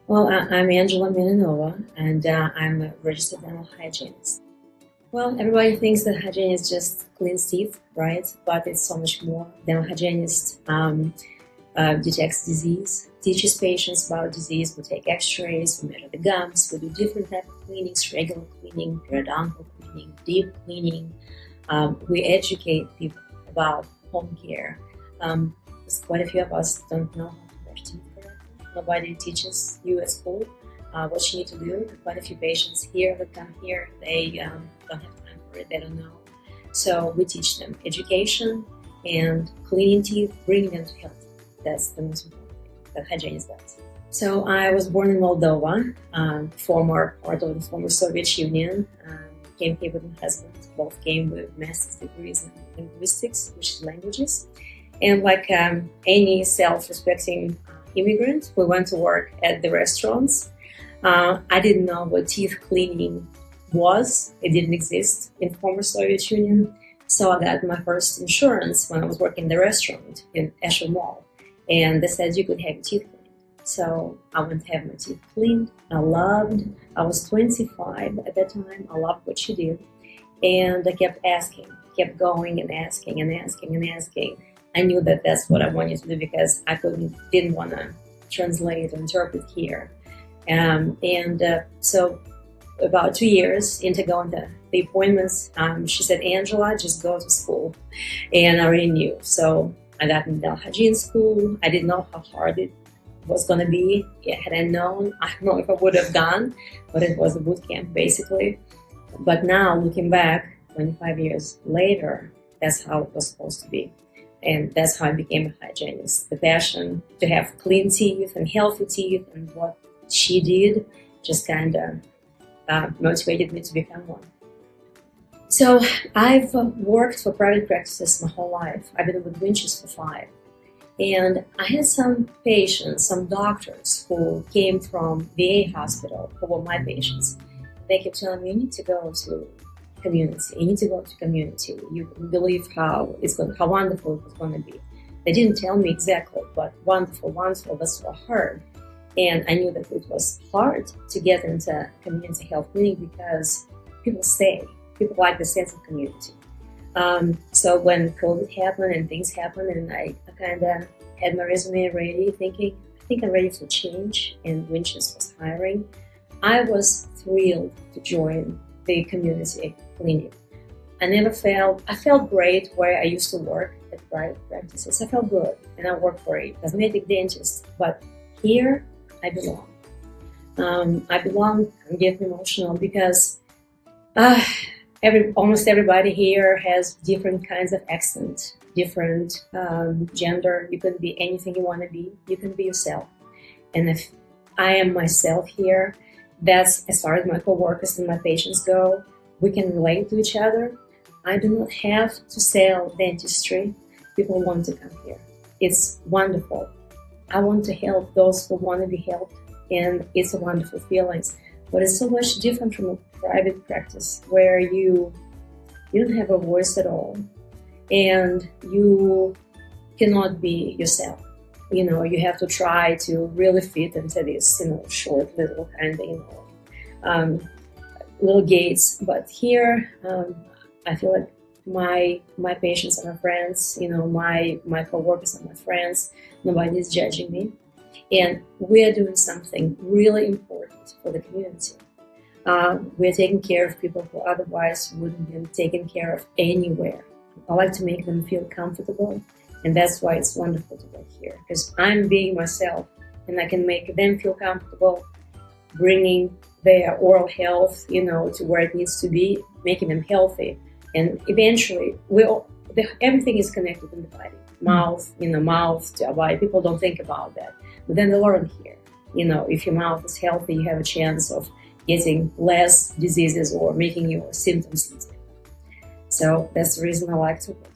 Well, I'm Angela Mannanova, and I'm a registered dental hygienist. Well, everybody thinks that hygienist just cleans teeth, right? But it's so much more. Dental hygienist detects disease, teaches patients about disease. We take x-rays, we measure the gums, we do different type of cleanings, regular cleaning, periodontal cleaning, deep cleaning. We educate people about home care. Quite a few of us don't know how to brush teeth correctly. Nobody teaches you at school what you need to do. Quite a few patients here that come here, they don't have time for it, they don't know. So we teach them education and cleaning teeth, bringing them to health. That's the most important thing that hygienist does. So I was born in Moldova, former part of the former Soviet Union. Came here with my husband. Both came with master's degrees in linguistics, which is languages. And like any self-respecting immigrant, we went to work at the restaurants. I didn't know what teeth cleaning was. It didn't exist in former Soviet Union. So I got my first insurance when I was working in the restaurant in Esher Mall. And they said you could have your teeth cleaned. So I went to have my teeth cleaned. I was 25 at that time. I loved what she did. And I kept asking, kept going and asking and asking and asking. I knew that that's what I wanted to do because I didn't want to translate or interpret here. So about 2 years into going to the appointments, she said, Angela, just go to school. And I already knew. So I got in dental hygiene school. I didn't know how hard it was going to be. Yeah, had I known, I don't know if I would have gone, but it was a boot camp basically. But now looking back, 25 years later, that's how it was supposed to be. And that's how I became a hygienist. The passion to have clean teeth and healthy teeth and what she did just kind of motivated me to become one. So I've worked for private practices my whole life. I've been with Winches for 5. And I had some patients, some doctors who came from VA hospital who were my patients. They kept telling me, you need to go to community. You need to go to community. You believe how wonderful it was going to be. They didn't tell me exactly, but wonderful, wonderful. That's what I heard. And I knew that it was hard to get into community health clinic because people stay. People like the sense of community. So when COVID happened and things happened, and I kind of had my resume ready, thinking, I think I'm ready for change, and Winches was hiring. I was thrilled to join the community clinic. I felt great where I used to work at private practices. I felt good, and I worked for a cosmetic dentist, but here I belong. I'm getting emotional because almost everybody here has different kinds of accent, different gender. You can be anything you want to be. You can be yourself. And if I am myself here, that's as far as my coworkers and my patients go. We can relate to each other. I do not have to sell dentistry. People want to come here. It's wonderful. I want to help those who want to be helped, and it's a wonderful feeling. But it's so much different from a private practice where you don't have a voice at all, and you cannot be yourself. You have to try to really fit into this, short little kind of, little gates. But here, I feel like my patients are my friends. My coworkers are my friends. Nobody is judging me, and we are doing something really important for the community. We're taking care of people who otherwise wouldn't be taken care of anywhere. I like to make them feel comfortable. And that's why it's wonderful to work here, because I'm being myself and I can make them feel comfortable, bringing their oral health, to where it needs to be, making them healthy. And eventually, everything is connected in the body. Mouth to our body. People don't think about that. But then they learn here. If your mouth is healthy, you have a chance of getting less diseases or making your symptoms easier. So that's the reason I like to work.